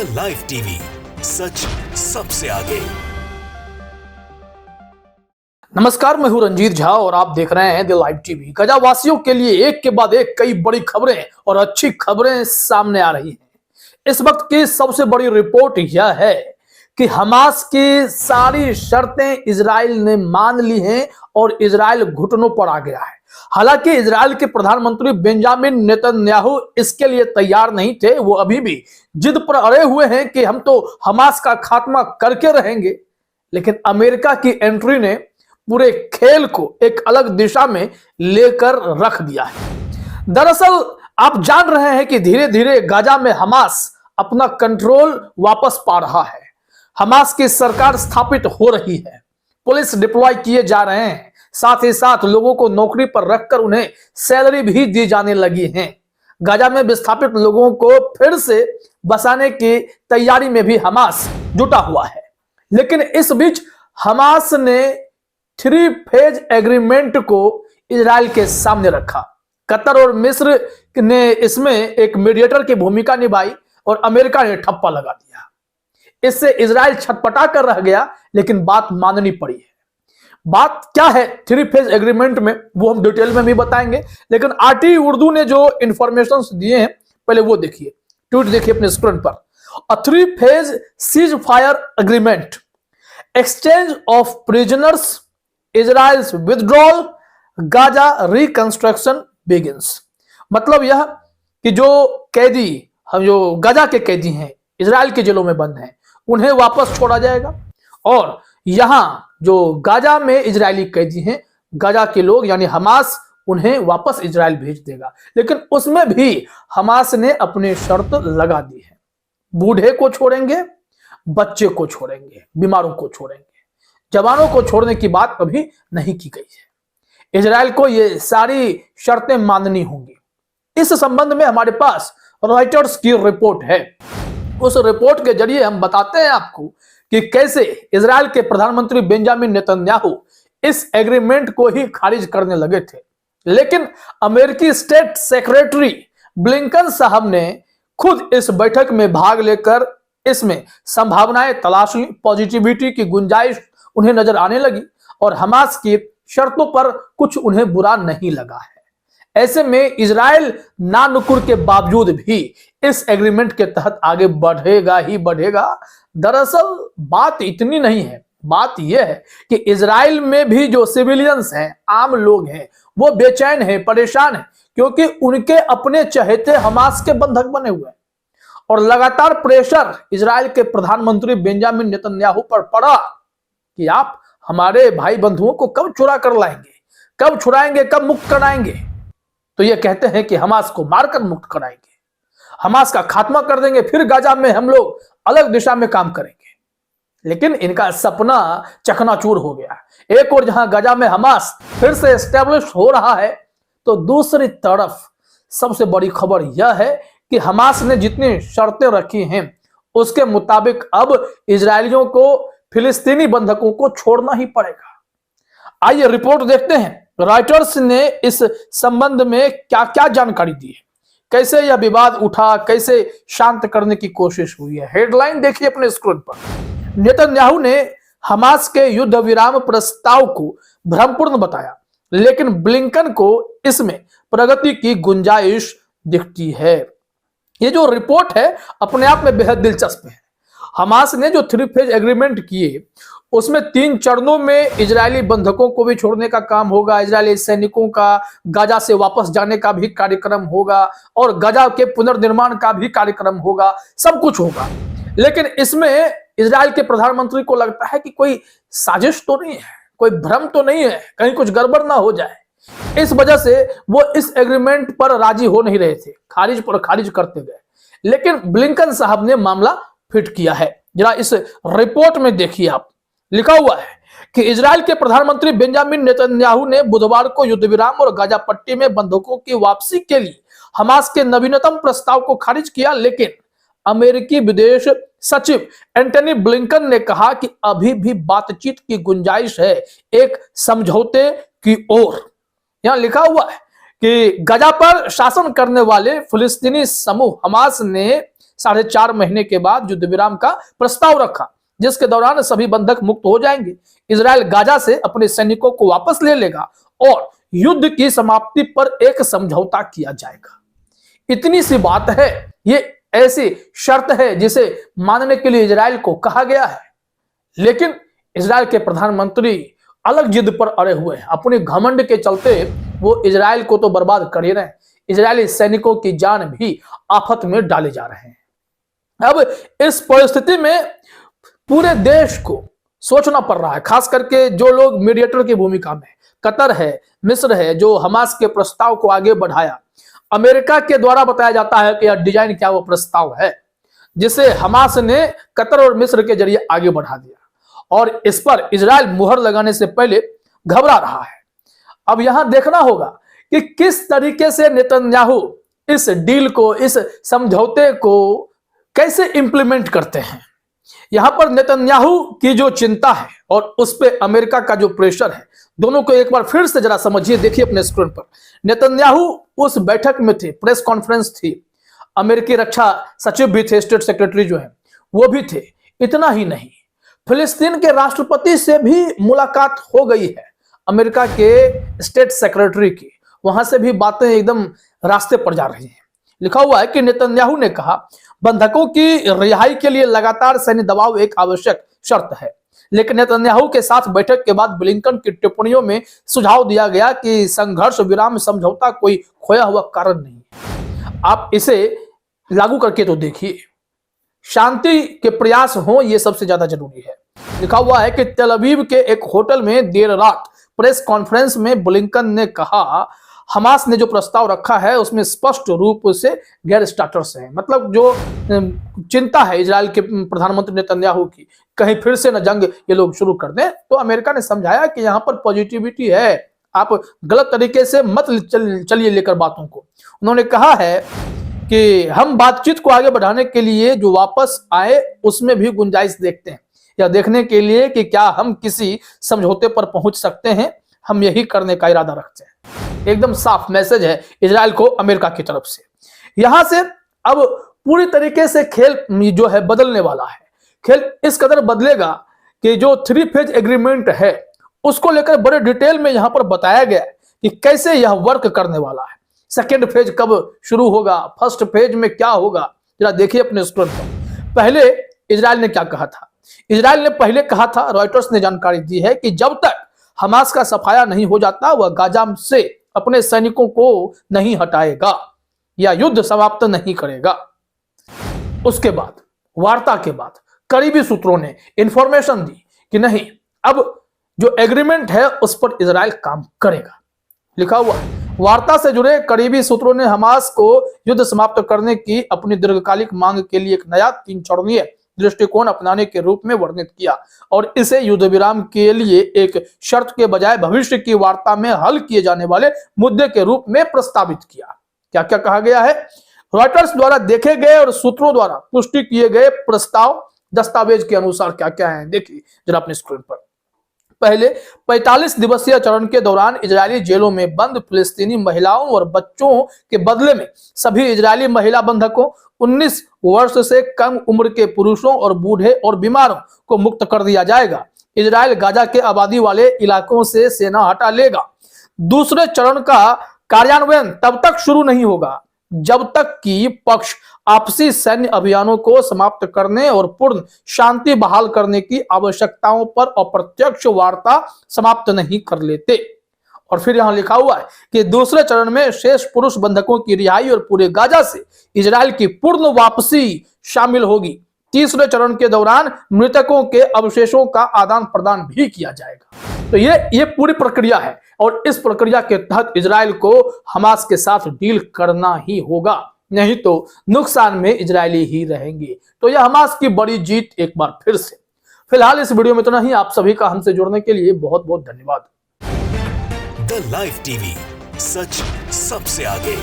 The live TV, सच सबसे आगे। नमस्कार, मैं हूं रंजीत झा और आप देख रहे हैं द लाइव टीवी। गजा वासियों के लिए एक के बाद एक कई बड़ी खबरें और अच्छी खबरें सामने आ रही हैं। इस वक्त की सबसे बड़ी रिपोर्ट यह है कि हमास की सारी शर्तें इजराइल ने मान ली हैं और इजराइल घुटनों पर आ गया है। हालांकि इजराइल के प्रधानमंत्री बेंजामिन नेतन्याहू इसके लिए तैयार नहीं थे। वो अभी भी जिद पर अड़े हुए हैं कि हम तो हमास का खात्मा करके रहेंगे। लेकिन अमेरिका की एंट्री ने पूरे खेल को एक अलग दिशा में लेकर रख दिया है। दरअसल आप जान रहे हैं कि धीरे धीरे गाजा में हमास अपना कंट्रोल वापस पा रहा है। हमास की सरकार स्थापित हो रही है, पुलिस डिप्लॉय किए जा रहे हैं, साथ ही साथ लोगों को नौकरी पर रखकर उन्हें सैलरी भी दी जाने लगी है। गाजा में विस्थापित लोगों को फिर से बसाने की तैयारी में भी हमास जुटा हुआ है। लेकिन इस बीच हमास ने 3 फेज एग्रीमेंट को इजराइल के सामने रखा। कतर और मिस्र ने इसमें एक मीडिएटर की भूमिका निभाई और अमेरिका ने ठप्पा लगा दिया। इससे इजराइल छटपटा कर रह गया, लेकिन बात माननी पड़ी है। बात क्या है 3 फेज एग्रीमेंट में, वो हम डिटेल में भी बताएंगे। लेकिन आरटी उर्दू ने जो इंफॉर्मेशन दिए हैं पहले वो देखिए, ट्वीट देखिए अपने स्क्रीन पर। अ 3 phase cease fire agreement, exchange of prisoners, Israel's withdrawal, Gaza reconstruction begins. मतलब यह कि जो कैदी, हम जो गाजा के कैदी हैं, इजराइल के जेलों में बंद हैं, उन्हें वापस छोड़ा जाएगा। और यहां जो गाजा में इजरायली कैदी हैं, गाजा के लोग यानी हमास उन्हें वापस इजराइल भेज देगा। लेकिन उसमें भी हमास ने अपनी शर्त लगा दी है। बूढ़े को छोड़ेंगे, बच्चे को छोड़ेंगे, बीमारों को छोड़ेंगे, जवानों को छोड़ने की बात अभी नहीं की गई है। इजराइल को ये सारी शर्तें माननी होंगी। इस संबंध में हमारे पास रॉयटर्स की रिपोर्ट है। उस रिपोर्ट के जरिए हम बताते हैं आपको कि कैसे इजराइल के प्रधानमंत्री बेंजामिन नेतन्याहू इस एग्रीमेंट को ही खारिज करने लगे थे। लेकिन अमेरिकी स्टेट सेक्रेटरी ब्लिंकन साहब ने खुद इस बैठक में भाग लेकर इसमें संभावनाएं तलाश ली। पॉजिटिविटी की गुंजाइश उन्हें नजर आने लगी और हमास की शर्तों पर कुछ उन्हें बुरा नहीं लगा है। ऐसे में इजराइल नानुकुर के बावजूद भी इस एग्रीमेंट के तहत आगे बढ़ेगा ही बढ़ेगा। दरअसल बात इतनी नहीं है, बात यह है कि इजराइल में भी जो सिविलियंस हैं, आम लोग हैं, वो बेचैन हैं, परेशान हैं, क्योंकि उनके अपने चहेते हमास के बंधक बने हुए हैं। और लगातार प्रेशर इजराइल के प्रधानमंत्री बेंजामिन नेतन्याहू पर पड़ा कि आप हमारे भाई बंधुओं को कब चुरा कर लाएंगे, कब छुड़ाएंगे, कब मुक्त कराएंगे। तो ये कहते हैं कि हमास को मारकर मुक्त कराएंगे, हमास का खात्मा कर देंगे, फिर गाजा में हम लोग अलग दिशा में काम करेंगे। लेकिन इनका सपना चकनाचूर हो गया। एक और जहां गाजा में हमास फिर से एस्टेब्लिश हो रहा है, तो दूसरी तरफ सबसे बड़ी खबर यह है कि हमास ने जितनी शर्तें रखी हैं उसके मुताबिक अब इजरायलियों को फिलिस्तीनी बंधकों को छोड़ना ही पड़ेगा। आइए रिपोर्ट देखते हैं रॉयटर्स ने इस संबंध में क्या क्या जानकारी दी है, कैसे यह विवाद उठा, कैसे शांत करने की कोशिश हुई है। हेडलाइन देखिए अपने स्क्रीन पर। नेतन्याहू ने हमास के युद्ध विराम प्रस्ताव को भ्रमपूर्ण बताया, लेकिन ब्लिंकन को इसमें प्रगति की गुंजाइश दिखती है। ये जो रिपोर्ट है अपने आप में बेहद दिलचस्प है। हमास ने जो 3 फेज एग्रीमेंट किए उसमें 3 चरणों में इजरायली बंधकों को भी छोड़ने का काम होगा, इजरायली सैनिकों का गाजा से वापस जाने का भी कार्यक्रम होगा और गाजा के पुनर्निर्माण का भी कार्यक्रम होगा, सब कुछ होगा। लेकिन इसमें इजराइल के प्रधानमंत्री को लगता है कि कोई साजिश तो नहीं है, कोई भ्रम तो नहीं है, कहीं कुछ गड़बड़ ना हो जाए। इस वजह से वो इस एग्रीमेंट पर राजी हो नहीं रहे थे, खारिज पर खारिज करते गए। लेकिन ब्लिंकन साहब ने मामला फिट किया है। जरा इस रिपोर्ट में देखिए आप, लिखा हुआ है कि इजराइल के प्रधानमंत्री बेंजामिन नेतन्याहू ने बुधवार को युद्ध विराम और गाजा पट्टी में बंधकों की वापसी के लिए हमास के नवीनतम प्रस्ताव को खारिज किया। लेकिन अमेरिकी विदेश सचिव एंटनी ब्लिंकन ने कहा कि अभी भी बातचीत की गुंजाइश है, एक समझौते की ओर। यहां लिखा हुआ है कि गाजा पर शासन करने वाले फिलिस्तीनी समूह हमास ने 4.5 महीने के बाद युद्ध विराम का प्रस्ताव रखा, जिसके दौरान सभी बंधक मुक्त हो जाएंगे। इजराइल गाजा से अपने सैनिकों को वापस ले लेगा और युद्ध की समाप्ति पर एक समझौता किया जाएगा। इतनी सी बात है, ये ऐसी शर्त है जिसे मानने के लिए इजराइल को कहा गया है। लेकिन इजराइल के प्रधानमंत्री अलग जिद पर अड़े हुए हैं। अपने घमंड के चलते वो इजराइल को तो बर्बाद कर ही रहे हैं, इजरायली सैनिकों की जान भी आफत में डाले जा रहे हैं। अब इस परिस्थिति में पूरे देश को सोचना पड़ रहा है, खास करके जो लोग मीडिएटर की भूमिका में, कतर है, मिस्र है, जो हमास के प्रस्ताव को आगे बढ़ाया। अमेरिका के द्वारा बताया जाता है कि यह डिजाइन क्या वो प्रस्ताव है जिसे हमास ने कतर और मिस्र के जरिए आगे बढ़ा दिया, और इस पर इजराइल मुहर लगाने से पहले घबरा रहा है। अब यहां देखना होगा कि किस तरीके से नेतन्याहू इस डील को, इस समझौते को कैसे इंप्लीमेंट करते हैं। यहां पर नेतन्याहू की जो चिंता है और उस पे अमेरिका का जो प्रेशर है, दोनों को एक बार फिर से जरा समझिए। देखिए अपने स्क्रीन पर, नेतन्याहू उस बैठक में थे, प्रेस कॉन्फ्रेंस थी, अमेरिकी रक्षा सचिव भी थे, स्टेट सेक्रेटरी जो है वो भी थे। इतना ही नहीं, फिलिस्तीन के राष्ट्रपति से भी मुलाकात हो गई है अमेरिका के स्टेट सेक्रेटरी की, वहां से भी बातें एकदम रास्ते पर जा रही हैं। लिखा हुआ है कि नेतन्याहू ने कहा, बंधकों की रिहाई के लिए लगातार सैन्य दबाव एक आवश्यक शर्त है। लेकिन नेतन्याहू के साथ बैठक के बाद ब्लिंकन की टिप्पणियों में सुझाव दिया गया कि संघर्ष विराम समझौता कोई खोया हुआ कारण नहीं है। आप इसे लागू करके तो देखिए, शांति के प्रयास हो, यह सबसे ज्यादा जरूरी है। लिखा हुआ है कि तेल अवीव के एक होटल में देर रात प्रेस कॉन्फ्रेंस में ब्लिंकन ने कहा, हमास ने जो प्रस्ताव रखा है उसमें स्पष्ट रूप से गैर स्टार्टर्स है। मतलब जो चिंता है इजराइल के प्रधानमंत्री नेतन्याहू की, कहीं फिर से न जंग ये लोग शुरू कर दें, तो अमेरिका ने समझाया कि यहां पर पॉजिटिविटी है, आप गलत तरीके से मत चलिए लेकर बातों को। उन्होंने कहा है कि हम बातचीत को आगे बढ़ाने के लिए जो वापस आए उसमें भी गुंजाइश देखते हैं, या देखने के लिए कि क्या हम किसी समझौते पर पहुंच सकते हैं, हम यही करने का इरादा रखते हैं। एकदम साफ मैसेज है इजराइल को अमेरिका की तरफ से। यहां से अब पूरी तरीके से खेल जो है बदलने वाला है। खेल इस कदर बदलेगा कि जो 3 फेज एग्रीमेंट है उसको लेकर बड़े डिटेल में यहां पर बताया गया है कि कैसे यह वर्क करने वाला है। सेकेंड फेज कब शुरू होगा, फर्स्ट फेज में क्या होगा, जरा देखिए अपने स्क्रीन पर। पहले इजराइल ने क्या कहा था? इजराइल ने पहले कहा था, रॉयटर्स ने जानकारी दी है कि जब तक हमास का सफाया नहीं हो जाता वह गाजा से अपने सैनिकों को नहीं हटाएगा या युद्ध समाप्त नहीं करेगा। उसके बाद वार्ता के बाद करीबी सूत्रों ने इंफॉर्मेशन दी कि नहीं, अब जो एग्रीमेंट है उस पर इजराइल काम करेगा। लिखा हुआ है, वार्ता से जुड़े करीबी सूत्रों ने हमास को युद्ध समाप्त करने की अपनी दीर्घकालिक मांग के लिए एक नया 3 चरणीय दृष्टिकोण अपनाने के रूप में वर्णित किया और इसे युद्ध विराम के लिए एक शर्त के बजाय भविष्य की वार्ता में हल किए जाने वाले मुद्दे के रूप में प्रस्तावित किया। क्या क्या कहा गया है? रॉयटर्स द्वारा देखे गए और सूत्रों द्वारा पुष्टि किए गए प्रस्ताव दस्तावेज के अनुसार क्या क्या है, देखिए जरा अपनी स्क्रीन पर। पहले 45 दिवसीय चरण के दौरान इजरायली जेलों में बंद फिलिस्तीनी महिलाओं और बच्चों के बदले में सभी इजरायली महिला बंधकों, 19 वर्ष से कम उम्र के पुरुषों और बूढ़े और बीमारों को मुक्त कर दिया जाएगा। इजराइल गाजा के आबादी वाले इलाकों से सेना हटा लेगा। दूसरे चरण का कार्यान्वयन तब तक शुरू नहीं होगा जब तक कि पक्ष आपसी सैन्य अभियानों को समाप्त करने और पूर्ण शांति बहाल करने की आवश्यकताओं पर अप्रत्यक्ष वार्ता समाप्त नहीं कर लेते। और फिर यहां लिखा हुआ है कि दूसरे चरण में शेष पुरुष बंधकों की रिहाई और पूरे गाजा से इजराइल की पूर्ण वापसी शामिल होगी। तीसरे चरण के दौरान मृतकों के अवशेषों का आदान प्रदान भी किया जाएगा। तो ये पूरी प्रक्रिया है और इस प्रक्रिया के तहत इजराइल को हमास के साथ डील करना ही होगा, नहीं तो नुकसान में इजरायली ही रहेंगे। तो यह हमास की बड़ी जीत एक बार फिर से। फिलहाल इस वीडियो में इतना ही। आप सभी का हमसे जुड़ने के लिए बहुत बहुत धन्यवाद। द लाइव टीवी, सच सबसे आगे।